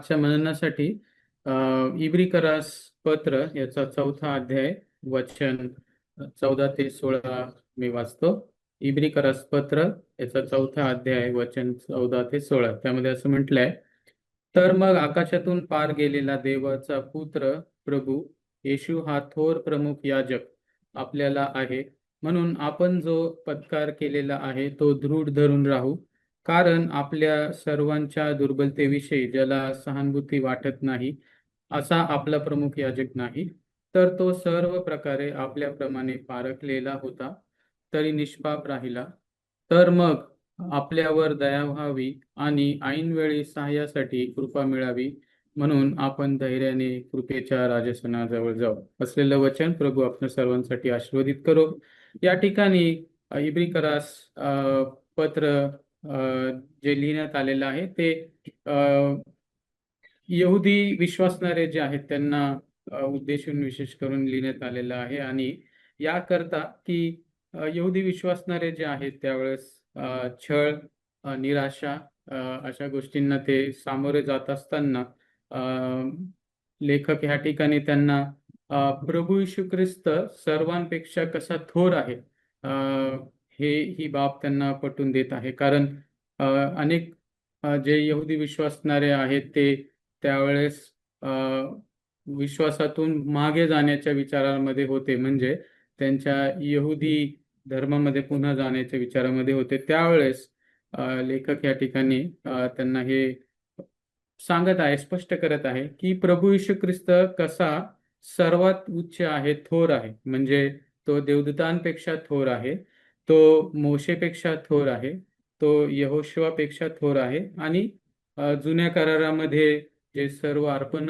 आजच्या मननासाठी इब्रिकरास पत्र याचा 4था अध्याय वचन 14 ते 16 मी वाचतो. इब्रिकरास पत्र याचा 4था अध्याय वचन 14 ते 16. त्यामध्ये असं म्हटलंय, तर मग आकाशातून पार गेलेला देवाचा पुत्र प्रभू येशू हा थोर प्रमुख याजक आपल्याला आहे. म्हणून आपण जो पत्कार केलेला आहे तो दृढ धरून राहू, कारण आपल्या सर्वांच्या दुर्बलतेविषयी ज्याला सहानुभूती वाटत नाही असा आपला प्रमुख याजक नाही, तर तो सर्व प्रकारे आपल्याप्रमाणे पारखलेला होता तरी निष्पाप राहिला. तर मग आपल्यावर दया व्हावी आणि ऐनवेळी सहाय्यासाठी कृपा मिळावी, म्हणून आपण धैर्याने कृपेच्या राजसनाजवळ जाऊ. असलेलं वचन प्रभू आपल्या सर्वांसाठी आशीर्वादित करो. या ठिकाणी इब्रिकरास पत्र जे लिहिण्यात आलेलं आहे ते यहुदी विश्वासणारे जे आहेत त्यांना उद्देशून विशेष करून लिहिण्यात आलेलं आहे. आणि याकरता की यहुदी विश्वासणारे जे आहेत त्यावेळेस छळ, निराशा अशा गोष्टींना ते सामोरे जात असताना लेखक ह्या ठिकाणी त्यांना प्रभू येशू ख्रिस्त सर्वांपेक्षा कसा थोर आहे ही बाब त्यांना पटवून देत आहे. कारण अनेक जे यहुदी विश्वासणारे आहेत ते त्यावेळेस विश्वासातून मागे जाण्याच्या विचारांमध्ये होते, म्हणजे त्यांच्या यहुदी धर्मामध्ये पुन्हा जाण्याच्या विचारामध्ये होते. त्यावेळेस लेखक या ठिकाणी त्यांना हे सांगत आहे, स्पष्ट करत आहे की प्रभू येशू ख्रिस्त कसा सर्वात उच्च आहे, थोर आहे. म्हणजे तो देवदूतांपेक्षा थोर आहे, तो मोशेपेक्षा थोर आहे, तो यहोशुआपेक्षा थोर आहे. आणि जुन्या करारामध्ये जे सर्व अर्पण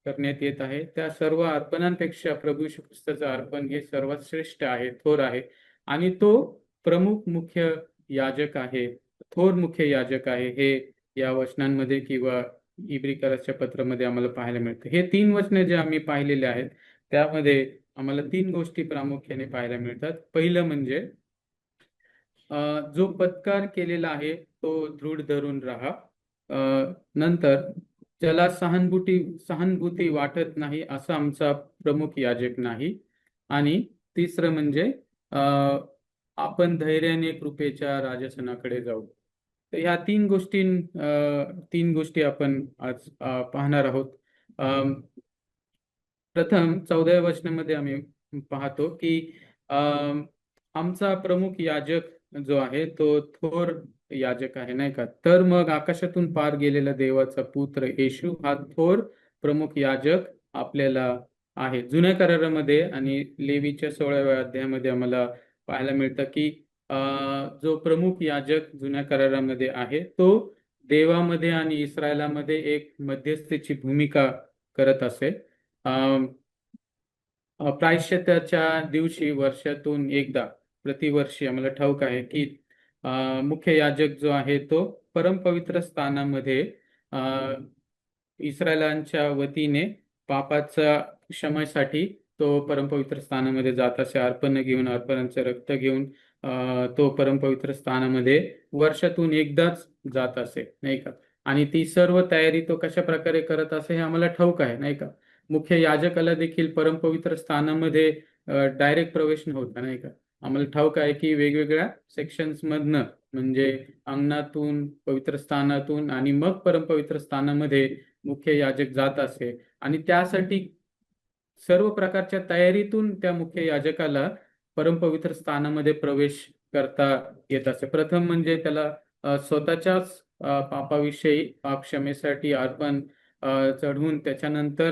करण्यात येत आहे त्या सर्व अर्पणांपेक्षा प्रभू येशू ख्रिस्ताचं अर्पण हे सर्वात श्रेष्ठ आहे, थोर आहे. आणि तो प्रमुख मुख्य याजक आहे, थोर मुख्य याजक आहे, हे या वचनांमध्ये किंवा इब्रिकरासच्या पत्रामध्ये आम्हाला पाहायला मिळतं. हे 3 वचने जे आम्ही पाहिलेले आहेत त्यामध्ये आम्हाला 3 गोष्टी प्रामुख्याने पाहायला मिळतात. पहिलं म्हणजे जो पत्कार केलेला आहे तो दृढ धरून राहा. नंतर ज्याला सहानुभूती वाटत नाही असा आमचा प्रमुख याजक नाही. आणि तिसरं म्हणजे आपण धैर्याने कृपेच्या राजसनाकडे जाऊ. तर ह्या 3 गोष्टी आपण आज पाहणार आहोत. प्रथम 14व्या वचनामध्ये आम्ही पाहतो की आमचा प्रमुख याजक जो आहे तो थोर याजक आहे, नाही का. तर मग आकाशातून पार गेलेला देवाचा पुत्र येशू हा थोर प्रमुख याजक आपल्याला आहे. जुन्या करारामध्ये आणि लेवीच्या 16व्या अध्यायामध्ये आम्हाला पाहायला मिळतं की जो प्रमुख याजक जुन्या करारामध्ये आहे तो देवामध्ये आणि इस्रायलामध्ये एक मध्यस्थीची भूमिका करत असे. प्रायश्चित्ताच्या दिवशी वर्षातून एकदा प्रतिवर्षी आम्हाला ठाऊक आहे की मुख्य याजक जो आहे तो परमपवित्र स्थानामध्ये इस्रायलांच्या वतीने पापाच्या क्षमेसाठी तो परमपवित्र स्थानामध्ये जात असे. अर्पण घेऊन, अर्पणांचं रक्त घेऊन तो परमपवित्र स्थानामध्ये वर्षातून एकदाच जात असे, नाही का. आणि ती सर्व तयारी तो कशा प्रकारे करत असे हे आम्हाला ठाऊक आहे, नाही का. मुख्य याजकाला देखील परमपवित्र स्थानामध्ये डायरेक्ट प्रवेश नव्हता, नाही का. आम्हाला ठाऊक आहे की वेगवेगळ्या सेक्शन्स मधनं, म्हणजे अंगणातून, पवित्र स्थानातून आणि मग परमपवित्र स्थानामध्ये मुख्य याजक जात असे. आणि त्यासाठी सर्व प्रकारच्या तयारीतून त्या मुख्य याजकाला परमपवित्र स्थानामध्ये प्रवेश करता येत असे. प्रथम म्हणजे त्याला स्वतःच्याच पापाविषयी, पाप क्षमेसाठी अर्पण चढवून त्याच्यानंतर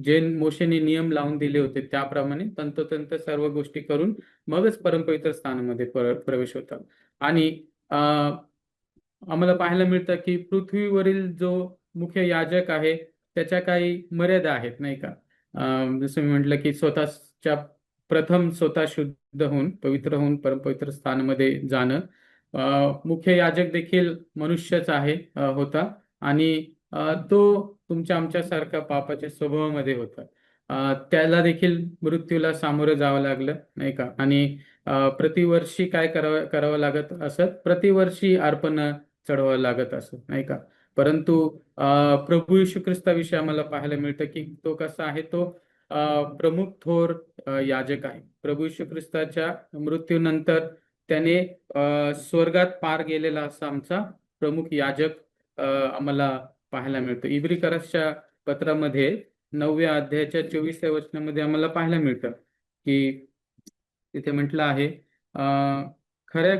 जे मोशेने नियम लावून दिले होते त्याप्रमाणे तंतोतंत सर्व गोष्टी करून मगच परमपवित्र स्थानामध्ये प्रवेश होता. आणि आम्हाला पाहायला मिळतं की पृथ्वीवरील जो मुख्य याजक आहे त्याच्या काही मर्यादा आहेत, नाही का. जसं मी म्हटलं की स्वतः शुद्ध होऊन, पवित्र होऊन परमपवित्र स्थानामध्ये जाणं. मुख्य याजक देखील मनुष्यच होता आणि तो तुमच्या आमच्यासारखा पापाच्या स्वभावामध्ये होता. त्याला देखील मृत्यूला सामोरं जावं लागलं, नाही का. आणि प्रतिवर्षी काय करावं लागत असत, प्रतिवर्षी अर्पण चढवावं लागत असत, नाही का. परंतु प्रभू येशू ख्रिस्ताविषयी आम्हाला पाहायला मिळतं की तो कसा आहे, तो प्रमुख थोर याजक आहे. प्रभू येशू ख्रिस्ताच्या मृत्यूनंतर त्याने स्वर्गात पार गेलेला असा आमचा प्रमुख याजक आम्हाला पाहायला मिळतो. इब्रिकरासच्या पत्रामध्ये 9व्या अध्यायाच्या 24व्या वचनामध्ये आम्हाला पाहायला मिळतं की तिथे म्हटलं आहे, खऱ्या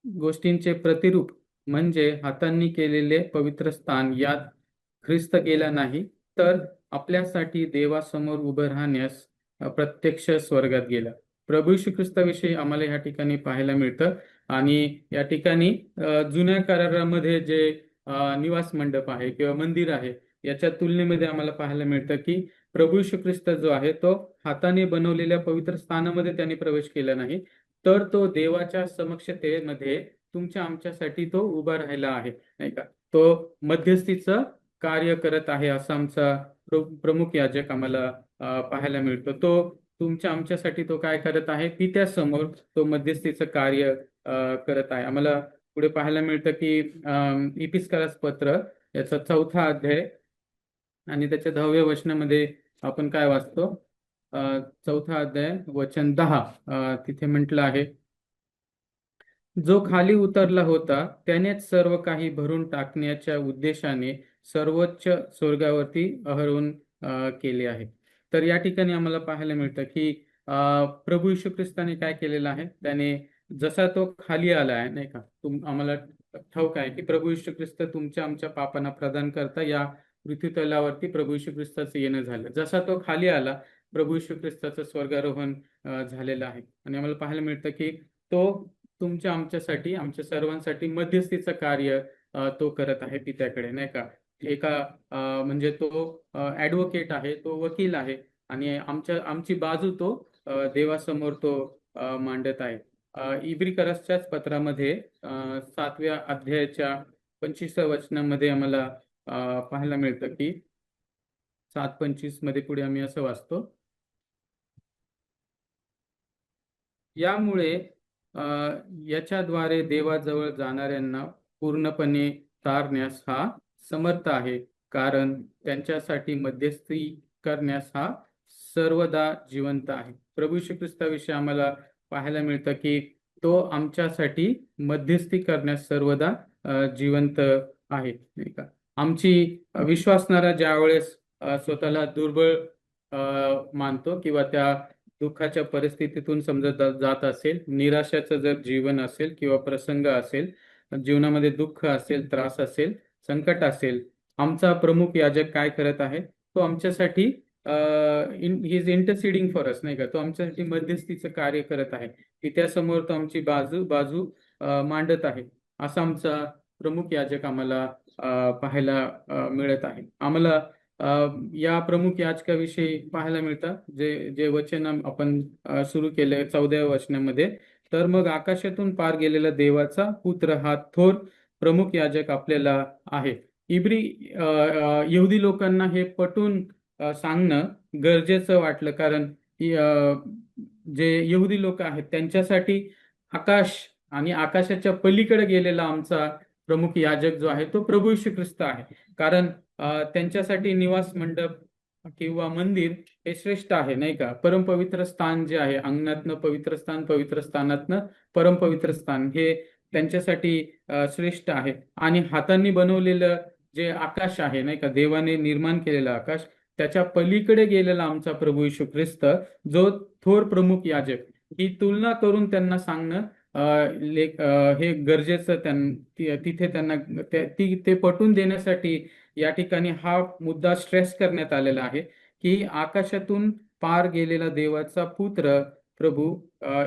गोष्टींचे प्रतिरूप म्हणजे हातांनी केलेले पवित्र स्थान यात ख्रिस्त गेला नाही, तर आपल्यासाठी देवासमोर उभं राहण्यास प्रत्यक्ष स्वर्गात गेला. प्रभू येशू ख्रिस्ताविषयी आम्हाला या ठिकाणी पाहायला मिळतं. आणि या ठिकाणी जुन्या करारामध्ये जे निवास मंडप आहे किंवा मंदिर आहे, याच्या तुलनेमध्ये आम्हाला पाहायला मिळतं की प्रभू येशू ख्रिस्त जो आहे तो हाताने बनवलेल्या पवित्र स्थानामध्ये त्यांनी प्रवेश केला नाही, तर तो देवाच्या समक्षतेमध्ये तुमच्या आमच्यासाठी तो उभा राहिला आहे, नाही का. तो मध्यस्थीचं कार्य करत आहे असा आमचा प्रमुख याजक आम्हाला पाहायला मिळतो. तो तुमच्या आमच्यासाठी तो काय करत आहे, पित्यासमोर तो मध्यस्थीचं कार्य करत आहे. आम्हाला पुढे पाहायला मिळतं की इपिस्करास पत्र याचा 4था अध्याय आणि त्याच्या 10व्या वचनामध्ये आपण काय वाचतो, 4था अध्याय वचन 10, तिथे म्हटलं आहे, जो खाली उतरला होता त्यानेच सर्व काही भरून टाकण्याच्या उद्देशाने सर्वोच्च स्वर्गावरती आरोहण केले आहे. तर या ठिकाणी आम्हाला पाहायला मिळतं की प्रभू येशू ख्रिस्ताने काय केलेलं आहे, त्याने जसा तो खाली आला आहे, नाही का. आम्हाला ठाऊक आहे की प्रभू येशू ख्रिस्त तुमच्या आमच्या पापांना प्रदान करता या पृथ्वीतलावरती प्रभू येशू ख्रिस्ताचं येणं झालं. जसा तो खाली आला, प्रभू येशू ख्रिस्ताचं स्वर्गारोहण झालेलं आहे. आणि आम्हाला पाहायला मिळतं की तो तुमच्या आमच्यासाठी, आमच्या सर्वांसाठी मध्यस्थीचं कार्य तो करत आहे पित्याकडे, नाही का. म्हणजे तो ऍडव्होकेट आहे, तो वकील आहे आणि आमची बाजू तो देवासमोर तो मांडत आहे. इब्रिकरासच्याच पत्रामध्ये 7व्या अध्यायाच्या 25व्या वचनामध्ये आम्हाला पाहायला मिळतं की 7:25 मध्ये पुढे आम्ही असं वाचतो, यामुळे याच्याद्वारे देवाजवळ जाणाऱ्यांना पूर्णपणे तारण्यास हा समर्थ आहे, कारण त्यांच्यासाठी मध्यस्थी करण्यास हा सर्वदा जिवंत आहे. प्रभू श्री ख्रिस्ताविषयी आम्हाला पाहायला मिळतं की तो आमच्यासाठी मध्यस्थी करण्यास सर्वदा जिवंत आहे, नाही का. आमची विश्वासणारा ज्या वेळेस स्वतःला दुर्बळ मानतो किंवा त्या दुःखाच्या परिस्थितीतून समजत जात असेल, निराशाचं जर जीवन असेल किंवा प्रसंग असेल, जीवनामध्ये दुःख असेल, त्रास असेल, संकट असेल, आमचा प्रमुख याजक काय करत आहे, तो आमच्यासाठी ही इज इंटरसिडिंग फॉर अस, नाही का. तो आमच्यासाठी मध्यस्थीचं कार्य करत आहे की त्यासमोर तो आमची बाजू बाजू मांडत आहे. असा आमचा प्रमुख याजक आम्हाला पाहायला मिळत आहे. आम्हाला या प्रमुख याजकाविषयी पाहायला मिळतं जे जे वचन आपण सुरू केले 14व्या वचनामध्ये, तर मग आकाशातून पार गेलेला देवाचा पुत्र हा थोर प्रमुख याजक आपल्याला आहे. यहुदी लोकांना हे पटवून सांगणं गरजेचं वाटलं, कारण जे यहुदी लोक आहेत त्यांच्यासाठी आकाश आणि आकाशाच्या पलीकडे गेलेला आमचा प्रमुख याजक जो आहे तो प्रभू येशू ख्रिस्त आहे. कारण त्यांच्यासाठी निवास मंडप किंवा मंदिर हे श्रेष्ठ आहे, नाही का. परमपवित्र स्थान जे आहे, अंगणातनं पवित्र स्थान, पवित्र स्थानातनं परमपवित्र स्थान, हे त्यांच्यासाठी श्रेष्ठ आहे. आणि हातांनी बनवलेलं जे आकाश आहे, नाही का, देवाने निर्माण केलेलं आकाश, त्याच्या पलीकडे गेलेला आमचा प्रभू येशू ख्रिस्त जो थोर प्रमुख याजक, ही तुलना करून त्यांना सांगणं हे गरजेचं तिथे त्यांना ते पटवून देण्यासाठी या ठिकाणी हा मुद्दा स्ट्रेस करण्यात आलेला आहे की आकाशातून पार गेलेला देवाचा पुत्र प्रभू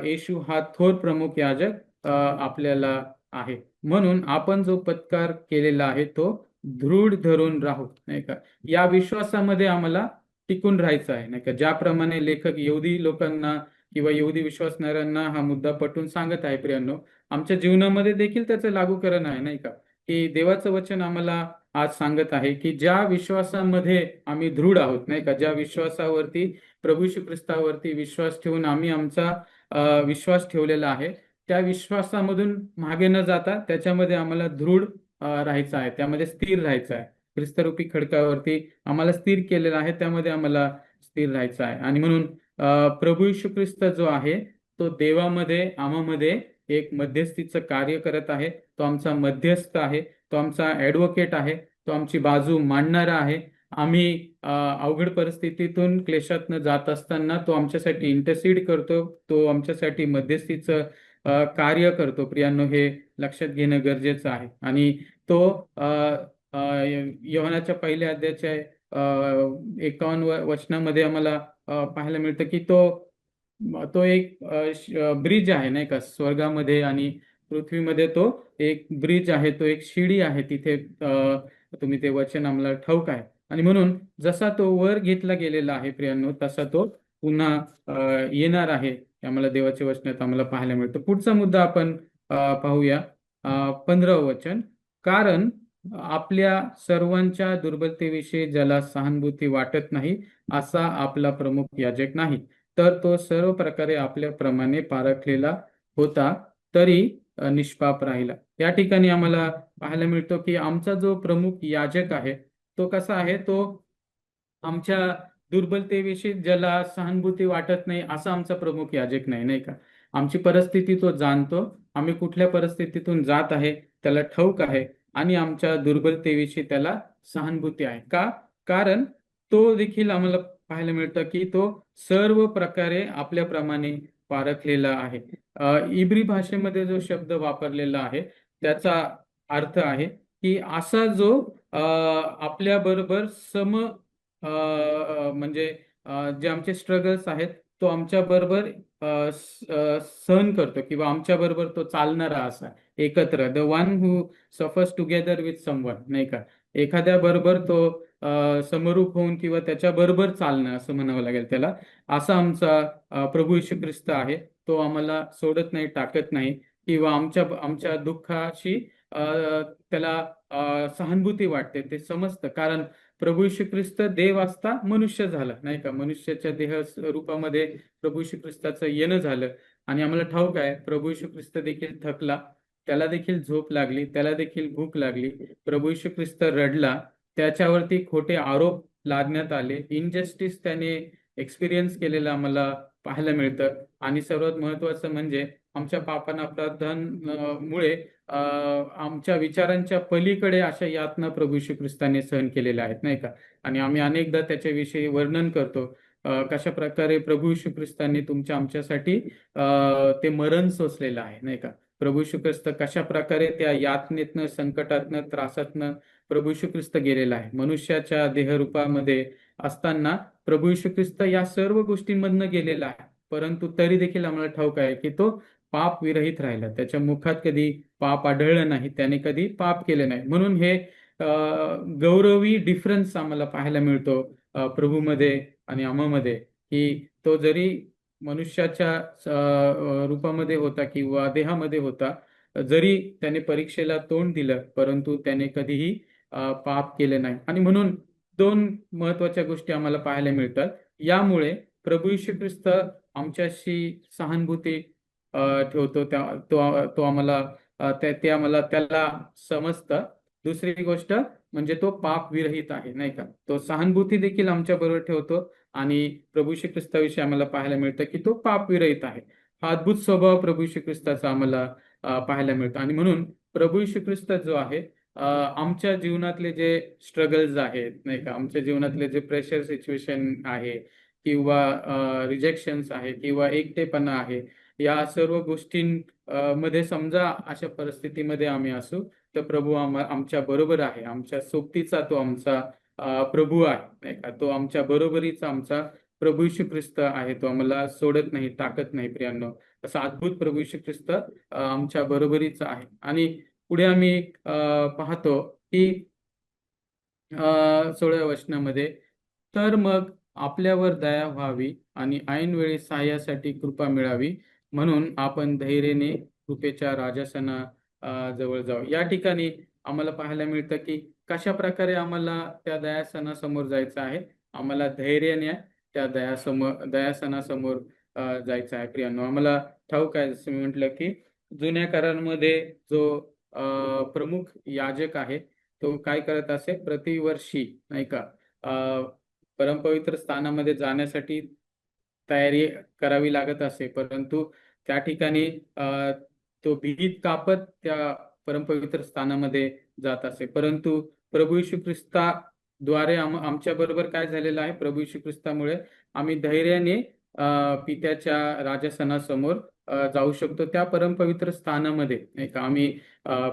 येशू हा थोर प्रमुख याजक आपल्याला आहे. म्हणून आपण जो पत्कार केलेला आहे तो दृढ धरून राहू, नाही का. या विश्वासामध्ये आम्हाला टिकून राहायचं आहे, नाही का. ज्याप्रमाणे लेखक यहुदी लोकांना किंवा यहुदी विश्वासणाऱ्यांना हा मुद्दा पटवून सांगत आहे, प्रियांनो, आमच्या जीवनामध्ये देखील त्याचं लागूकरण आहे, नाही का. की देवाचं वचन आम्हाला आज सांगत आहे की ज्या विश्वासामध्ये आम्ही दृढ आहोत, नाही का, ज्या विश्वासावरती प्रभू येशू ख्रिस्तावरती विश्वास ठेवून आम्ही आमचा विश्वास ठेवलेला आहे, त्या विश्वासामधून मागे न जाता त्याच्यामध्ये आम्हाला दृढ राहायचं आहे, त्यामध्ये स्थिर राहायचं आहे. ख्रिस्तरूपी खडकावरती आम्हाला स्थिर केलेलं आहे, त्यामध्ये आम्हाला स्थिर राहायचं आहे. आणि म्हणून प्रभू येशू ख्रिस्त जो आहे तो देवामध्ये आम्हामध्ये एक मध्यस्थीचं कार्य करत आहे. तो आमचा मध्यस्थ आहे, तो आमचा ऍडव्होकेट आहे, तो आमची बाजू मांडणारा आहे. आम्ही अवघड परिस्थितीतून क्लेशातनं जात असताना तो आमच्यासाठी इंटरसीड करतो, तो आमच्यासाठी मध्यस्थीचं कार्य करतो. प्रियांनो, हे लक्षात घेणं गरजेचं आहे. आणि तो अ, अ, योहानाच्या पहिल्या अध्यायाच्या 51 वचनामध्ये आम्हाला पाहायला मिळतं की तो तो एक ब्रिज आहे, नाही का, स्वर्गामध्ये आणि पृथ्वीमध्ये. तो एक ब्रिज आहे, तो एक शिडी आहे तिथे. तुम्ही ते वचन आम्हाला ठाऊक आहे. आणि म्हणून जसा तो वर घेतला गेलेला आहे प्रियांनो, तसा तो पुन्हा येणार आहे, हे आम्हाला देवाच्या वचनात आम्हाला पाहायला मिळतं. पुढचा मुद्दा आपण पाहूया. 15वं वचन. कारण आपल्या सर्वांच्या दुर्बलतेविषयी ज्याला सहानुभूती वाटत नाही असा आपला प्रमुख याजक नाही, तर तो सर्व प्रकारे आपल्याप्रमाणे पारखलेला होता, तरी निष्पाप राहिला. या ठिकाणी आम्हाला पाहायला मिळतो की आमचा जो प्रमुख याजक आहे तो कसा आहे, तो आमच्या दुर्बलतेविषयी ज्याला सहानुभूती वाटत नाही असा आमचा प्रमुख याजक नाही, नाही का. आमची परिस्थिती तो जाणतो, आम्ही कुठल्या परिस्थितीतून जात आहे त्याला ठाऊक आहे, आणि आमच्या दुर्बलतेविषयी त्याला सहानुभूती आहे. का? कारण तो देखील आम्हाला पाहायला मिळतं की तो सर्व प्रकारे आपल्याप्रमाणे पारखलेला आहे. इब्री भाषेमध्ये जो शब्द वापरलेला आहे त्याचा अर्थ आहे की असा जो आपल्या बरोबर सम म्हणजे जे आमचे स्ट्रगल्स आहेत तो आमच्या बरोबर सहन करतो, किंवा आमच्या बरोबर तो चालणारा असा एकत्र. The one who suffers together with someone, नाही का. एखाद्या बरोबर तो समरूप होऊन किंवा त्याच्या बरोबर चालणं असं म्हणावं लागेल त्याला. असा आमचा प्रभू येशू ख्रिस्त आहे. तो आम्हाला सोडत नाही, टाकत नाही, किंवा आमच्या आमच्या दुःखाशी त्याला सहानुभूती वाटते, ते समजतं. कारण प्रभू येशू ख्रिस्त देव असता मनुष्य झाला, नाही का. मनुष्याच्या देह रूपामध्ये प्रभू येशू ख्रिस्ताचं येणं झालं. आणि आम्हाला ठाऊक आहे प्रभू येशू ख्रिस्त देखील थकला, त्याला देखील झोप लागली, त्याला देखील भूक लागली. प्रभू येशू ख्रिस्त रडला, त्याच्यावरती खोटे आरोप लादण्यात आले, इनजस्टिस त्याने एक्सपिरियन्स केलेलं आम्हाला पाहायला मिळतं. आणि सर्वात महत्वाचं म्हणजे आमच्या पापांना मुळे आमच्या विचारांच्या पलीकडे अशा यातना प्रभू येशू ख्रिस्ताने सहन केलेल्या आहेत, नाही का. आणि आम्ही अनेकदा त्याच्याविषयी वर्णन करतो, कशा प्रकारे प्रभू येशू ख्रिस्ताने तुमच्या आमच्यासाठी ते मरण सोसलेलं आहे, नाही का. प्रभू येशू ख्रिस्त कशा प्रकारे त्या यातनेतनं, संकटातनं, त्रासातनं प्रभू येशू ख्रिस्त गेलेला आहे. मनुष्याच्या देहरूपामध्ये असताना प्रभू येशू ख्रिस्त या सर्व गोष्टींमधनं गेलेला आहे, परंतु तरी देखील आम्हाला ठाऊक आहे की तो पाप विरहित राहिला. त्याच्या मुखात कधी पाप आढळलं नाही, त्याने कधी पाप केले नाही. म्हणून हे गौरवी डिफरन्स आम्हाला पाहायला मिळतो प्रभूमध्ये आणि आम्हामध्ये, की तो जरी मनुष्याच्या रूपामध्ये होता किंवा देहामध्ये होता, जरी त्याने परीक्षेला तोंड दिलं, परंतु त्याने कधीही पाप केले नाही. आणि म्हणून दोन महत्वाच्या गोष्टी आम्हाला पाहायला मिळतात. यामुळे प्रभू येशू ख्रिस्त आमच्याशी सहानुभूती ठेवतो, तो आम्हाला ते आम्हाला त्याला समजतं. दुसरी गोष्ट म्हणजे तो पाप विरहित आहे, नाही का. तो सहानुभूती देखील आमच्या बरोबर ठेवतो, आणि प्रभू श्री ख्रिस्ताविषयी आम्हाला पाहायला मिळतं की तो पाप विरहित आहे. हा अद्भुत स्वभाव प्रभू श्री ख्रिस्ताचा आम्हाला पाहायला मिळतो. आणि म्हणून प्रभू श्री ख्रिस्त जो आहे, आमच्या जीवनातले जे स्ट्रगल्स आहेत, नाही का, आमच्या जीवनातले जे प्रेशर सिच्युएशन आहे, किंवा रिजेक्शन्स आहे, किंवा एकटेपणा आहे, या सर्व मध्ये समजा अशा परिस्थितीमध्ये आम्ही असू, तर प्रभू आमच्या बरोबर आहे. आमच्या सोबतीचा तो आमचा प्रभू आहे, नाही का. तो आमच्या बरोबरीचा आमचा प्रभू येशू ख्रिस्त आहे. तो आम्हाला सोडत नाही, टाकत नाही प्रियांनो. असा अद्भुत प्रभू येशू ख्रिस्त आमच्या बरोबरीचा आहे. आणि पुढे आम्ही पाहतो की 16व्या वचनामध्ये, तर मग आपल्यावर दया व्हावी आणि ऐनवेळी सहाय्यासाठी कृपा मिळावी, म्हणून आपण धैर्याने कृपेच्या राजासना जवळ जाऊ. या ठिकाणी आम्हाला पाहायला मिळतं की कशा प्रकारे आम्हाला त्या दयासनासमोर जायचं आहे. आम्हाला धैर्याने त्या दयासनासमोर जायचं आहे प्रियांनो. आम्हाला ठाऊक आहे, जसं मी म्हटलं की जुन्या करारामध्ये जो प्रमुख याजक आहे तो काय करत असे, प्रतिवर्षी नाही का परमपवित्र स्थानामध्ये जाण्यासाठी तयारी करावी लागत असे, परंतु त्या ठिकाणी तो भीत कापत त्या परमपवित्र स्थानामध्ये जात असे. परंतु प्रभू येशू ख्रिस्ताद्वारे आमच्या बरोबर काय झालेलं आहे, प्रभू येशू ख्रिस्तामुळे आम्ही धैर्याने पित्याच्या राजासनासमोर जाऊ शकतो. त्या परमपवित्र स्थानामध्ये नाही का आम्ही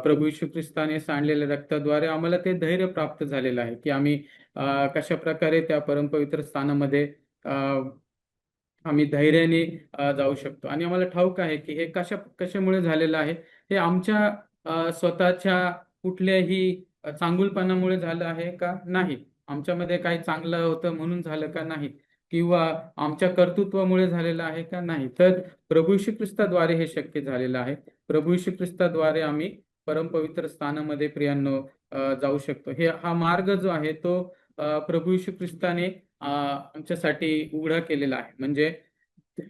प्रभू येशू ख्रिस्ताने सांडलेल्या रक्ताद्वारे आम्हाला ते धैर्य प्राप्त झालेलं आहे की आम्ही कशा प्रकारे त्या परमपवित्र स्थानामध्ये आम्ही धैर्याने जाऊ शकतो. आणि आम्हाला ठाऊक आहे की हे कशामुळे झालेलं आहे, हे आमच्या स्वतःच्या कुठल्याही चांगुलपणामुळे झालं आहे का नाही, आमच्यामध्ये काही चांगलं होतं म्हणून झालं का नाही, किंवा आमच्या कर्तृत्वामुळे झालेलं आहे का नाही, तर प्रभू येशू ख्रिस्ताद्वारे हे शक्य झालेलं आहे. प्रभू येशू ख्रिस्ताद्वारे आम्ही परमपवित्र स्थानामध्ये प्रियांनो जाऊ शकतो. हा मार्ग जो आहे तो प्रभू येशू ख्रिस्ताने आमच्यासाठी उघडा केलेला आहे. म्हणजे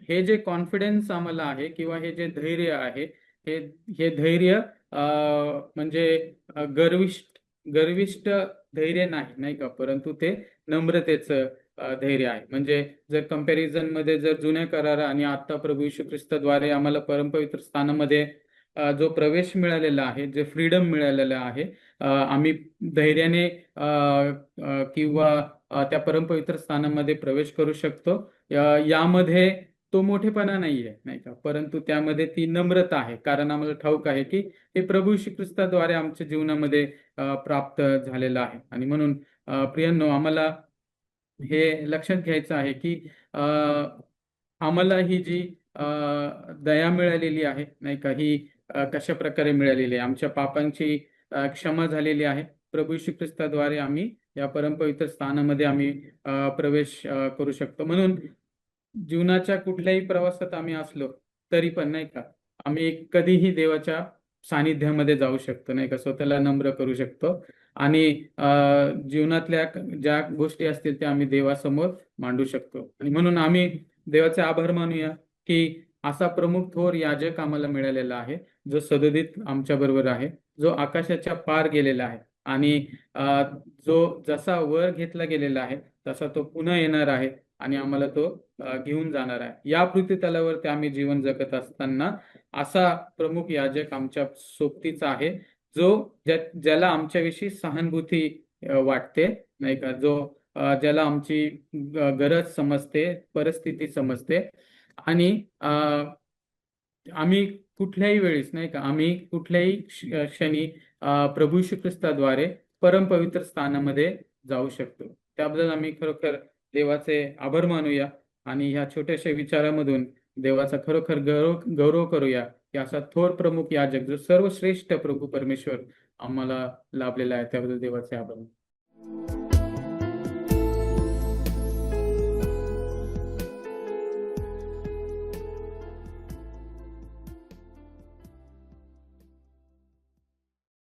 हे जे कॉन्फिडन्स आम्हाला आहे किंवा हे जे धैर्य आहे, हे धैर्य म्हणजे गर्विष्ठ धैर्य नाही का, परंतु ते नम्रतेचं धैर्य आहे. म्हणजे जर कंपॅरिझन मध्ये जर जुन्या करार आणि आता प्रभू येशू ख्रिस्ताद्वारे आम्हाला परमपवित्र स्थानामध्ये जो प्रवेश मिळालेला आहे, जे फ्रीडम मिळालेलं आहे, आम्ही धैर्याने किंवा त्या परमपवित्र स्थानामध्ये प्रवेश करू शकतो. यामध्ये तो मोठेपणा नाहीये नाही का, परंतु त्यामध्ये ती नम्रता आहे, कारण आम्हाला ठाऊक आहे की हे प्रभू येशू ख्रिस्ताद्वारे आमच्या जीवनामध्ये प्राप्त झालेलं आहे. आणि म्हणून प्रियांनो, आम्हाला हे लक्षात घ्यायचं आहे की आम्हाला ही जी दया मिळालेली आहे नाही का, ही कशा प्रकारे मिळालेली आहे, आमच्या पापांची क्षमा झालेली आहे. प्रभू येशू ख्रिस्ताद्वारे आम्ही या परमपवित्र स्थानामध्ये आम्ही प्रवेश करू शकतो. म्हणून जीवनाच्या कुठल्याही प्रवासात आम्ही असलो तरी पण नाही का, आम्ही कधीही देवाच्या सानिध्यामध्ये जाऊ शकतो नाही का, स्वतःला नम्र करू शकतो आणि जीवनातल्या ज्या गोष्टी असतील त्या आम्ही देवासमोर मांडू शकतो. आणि म्हणून आम्ही देवाचे आभार मानूया की असा प्रमुख थोर याजक आम्हाला मिळालेला आहे, जो सदोदित आमच्या बरोबर आहे, जो आकाशाच्या पार गेलेला आहे आणि जो जसा वर घेतला गेलेला आहे तसा तो पुन्हा येणार आहे आणि आम्हाला तो घेऊन जाणार आहे. या पृथ्वी तलावरती आम्ही जीवन जगत असताना असा प्रमुख याजक आमच्या सोबतीचा आहे, ज्याला आमच्याविषयी सहानुभूती वाटते नाही का, जो ज्याला आमची गरज समजते, परिस्थिती समजते. आणि आम्ही कुठल्याही वेळेस नाही का, आम्ही कुठल्याही क्षणी प्रभू येशू ख्रिस्ताद्वारे परमपवित्र स्थानामध्ये जाऊ शकतो. त्याबद्दल आम्ही खरोखर देवाचे आभार मानूया आणि ह्या छोट्याशा विचारामधून देवाचा खरोखर गौरव करूया की असा थोर प्रमुख याजक, जो सर्वश्रेष्ठ प्रभू परमेश्वर आम्हाला लाभलेला आहे. त्याबद्दल देवाचे आभार.